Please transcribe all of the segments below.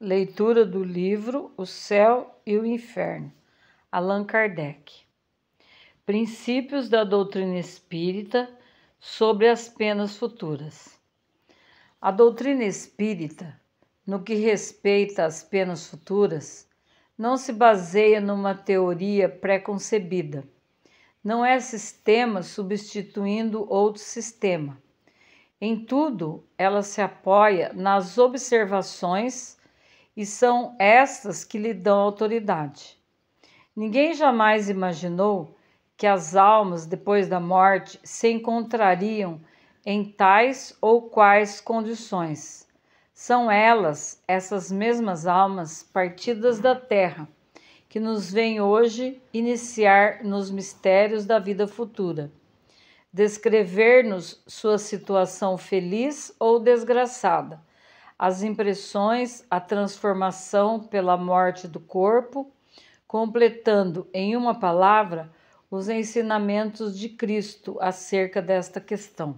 Leitura do livro O Céu e o Inferno, Allan Kardec. Princípios da doutrina espírita sobre as penas futuras. A doutrina espírita, no que respeita às penas futuras, não se baseia numa teoria pré-concebida. Não é sistema substituindo outro sistema. Em tudo, ela se apoia nas observações e são estas que lhe dão autoridade. Ninguém jamais imaginou que as almas, depois da morte, se encontrariam em tais ou quais condições. São elas, essas mesmas almas partidas da terra, que nos vêm hoje iniciar nos mistérios da vida futura, descrever-nos sua situação feliz ou desgraçada, as impressões, a transformação pela morte do corpo, completando em uma palavra os ensinamentos de Cristo acerca desta questão.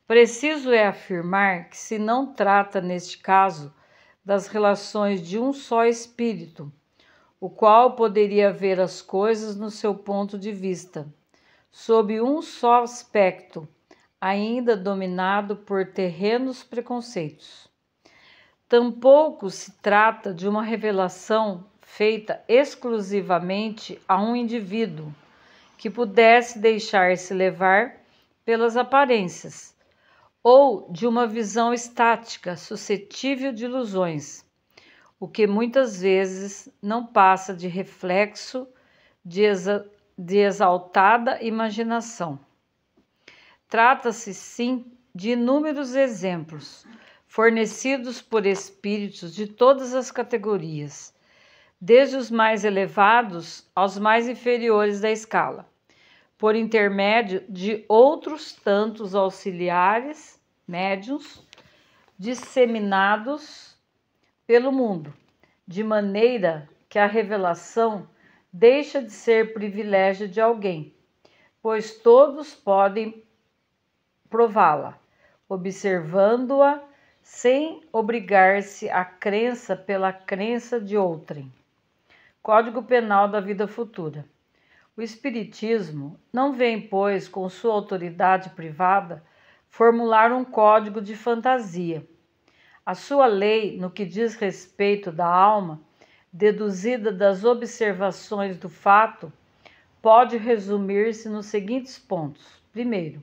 Preciso é afirmar que se não trata, neste caso, das relações de um só espírito, o qual poderia ver as coisas no seu ponto de vista, sob um só aspecto, ainda dominado por terrenos preconceitos. Tampouco se trata de uma revelação feita exclusivamente a um indivíduo que pudesse deixar-se levar pelas aparências, ou de uma visão estática suscetível de ilusões, o que muitas vezes não passa de reflexo de exaltada imaginação. Trata-se, sim, de inúmeros exemplos, fornecidos por espíritos de todas as categorias, desde os mais elevados aos mais inferiores da escala, por intermédio de outros tantos auxiliares, médiuns, disseminados pelo mundo, de maneira que a revelação deixa de ser privilégio de alguém, pois todos podem prová-la, observando-a sem obrigar-se à crença pela crença de outrem. Código Penal da Vida Futura. O Espiritismo não vem, pois, com sua autoridade privada, formular um código de fantasia. A sua lei, no que diz respeito da alma, deduzida das observações do fato, pode resumir-se nos seguintes pontos. Primeiro,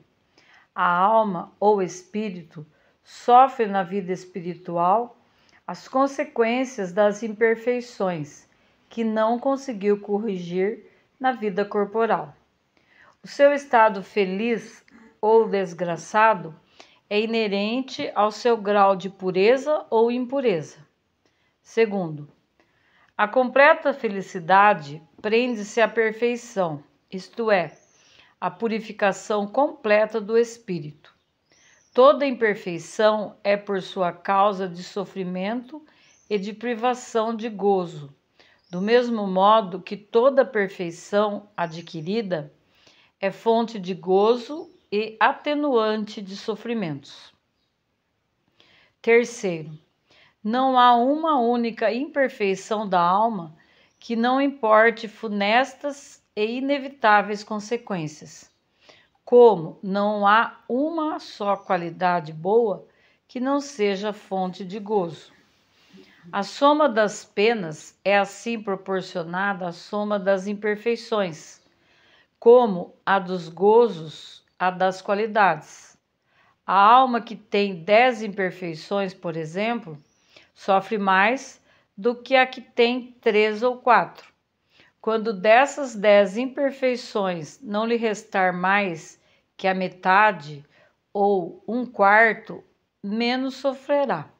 a alma ou espírito sofre na vida espiritual as consequências das imperfeições que não conseguiu corrigir na vida corporal. O seu estado feliz ou desgraçado é inerente ao seu grau de pureza ou impureza. Segundo, a completa felicidade prende-se à perfeição, isto é, à purificação completa do espírito. Toda imperfeição é por sua causa de sofrimento e de privação de gozo, do mesmo modo que toda perfeição adquirida é fonte de gozo e atenuante de sofrimentos. Terceiro, não há uma única imperfeição da alma que não importe funestas e inevitáveis consequências, como não há uma só qualidade boa que não seja fonte de gozo. A soma das penas é assim proporcionada à soma das imperfeições, como a dos gozos, a das qualidades. A alma que tem 10 imperfeições, por exemplo, sofre mais do que a que tem 3 ou 4. Quando dessas 10 imperfeições não lhe restar mais que a metade ou 1/4, menos sofrerá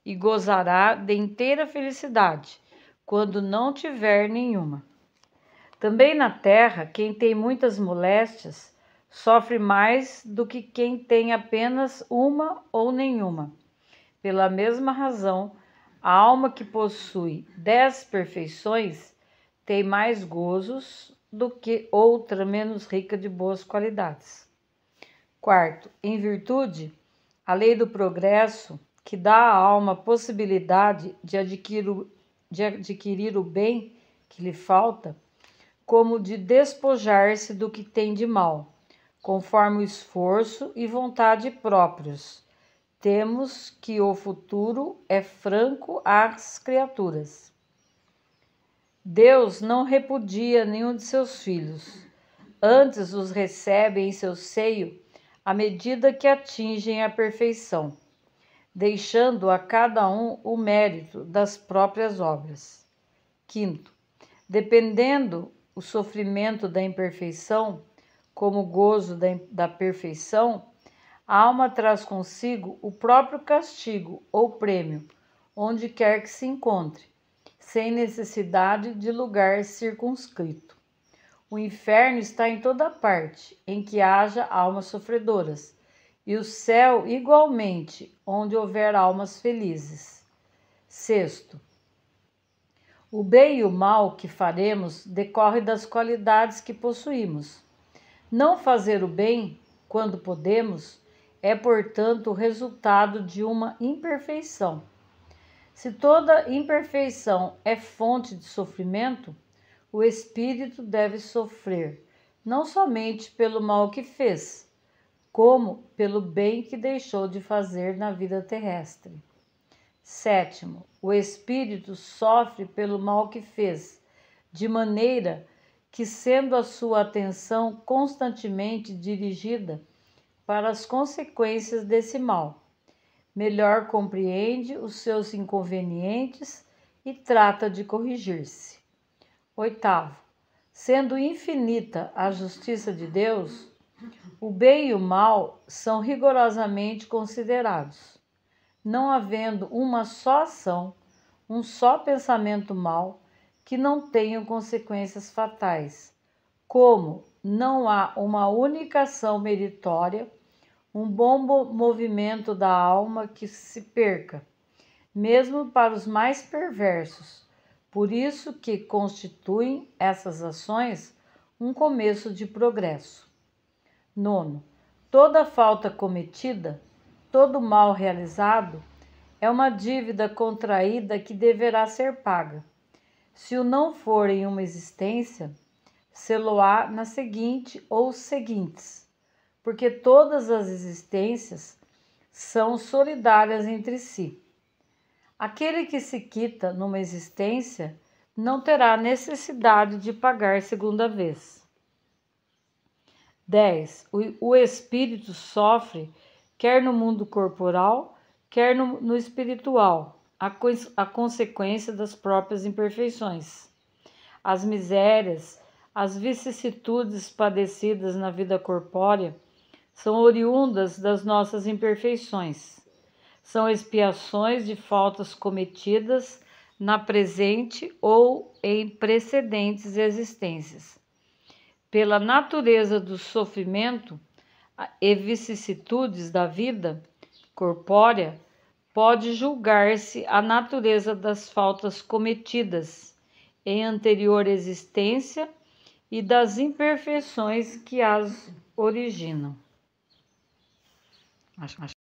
e gozará de inteira felicidade, quando não tiver nenhuma. Também na terra, quem tem muitas moléstias sofre mais do que quem tem apenas uma ou nenhuma. Pela mesma razão, a alma que possui 10 perfeições tem mais gozos do que outra menos rica de boas qualidades. Quarto, em virtude, a lei do progresso que dá à alma a possibilidade de adquirir o bem que lhe falta, como de despojar-se do que tem de mal, conforme o esforço e vontade próprios. Temos que o futuro é franco às criaturas. Deus não repudia nenhum de seus filhos, antes os recebe em seu seio à medida que atingem a perfeição, deixando a cada um o mérito das próprias obras. Quinto, dependendo o sofrimento da imperfeição como gozo da perfeição, a alma traz consigo o próprio castigo ou prêmio, onde quer que se encontre, sem necessidade de lugar circunscrito. O inferno está em toda parte em que haja almas sofredoras, e o céu igualmente, onde houver almas felizes. Sexto, o bem e o mal que faremos decorre das qualidades que possuímos. Não fazer o bem, quando podemos, é, portanto, o resultado de uma imperfeição. Se toda imperfeição é fonte de sofrimento, o espírito deve sofrer, não somente pelo mal que fez, como pelo bem que deixou de fazer na vida terrestre. Sétimo, o espírito sofre pelo mal que fez, de maneira que, sendo a sua atenção constantemente dirigida para as consequências desse mal, melhor compreende os seus inconvenientes e trata de corrigir-se. Oitavo, sendo infinita a justiça de Deus, o bem e o mal são rigorosamente considerados, não havendo uma só ação, um só pensamento mau que não tenha consequências fatais, como não há uma única ação meritória, um bom movimento da alma que se perca, mesmo para os mais perversos. Por isso que constituem essas ações um começo de progresso. Nono, toda falta cometida, todo mal realizado, é uma dívida contraída que deverá ser paga. Se o não for em uma existência, sê-lo-á na seguinte ou seguintes, porque todas as existências são solidárias entre si. Aquele que se quita numa existência não terá necessidade de pagar segunda vez. 10. O espírito sofre, quer no mundo corporal, quer no espiritual, a consequência das próprias imperfeições. As misérias, as vicissitudes padecidas na vida corpórea são oriundas das nossas imperfeições. São expiações de faltas cometidas na presente ou em precedentes existências. Pela natureza do sofrimento e vicissitudes da vida corpórea, pode julgar-se a natureza das faltas cometidas em anterior existência e das imperfeições que as originam.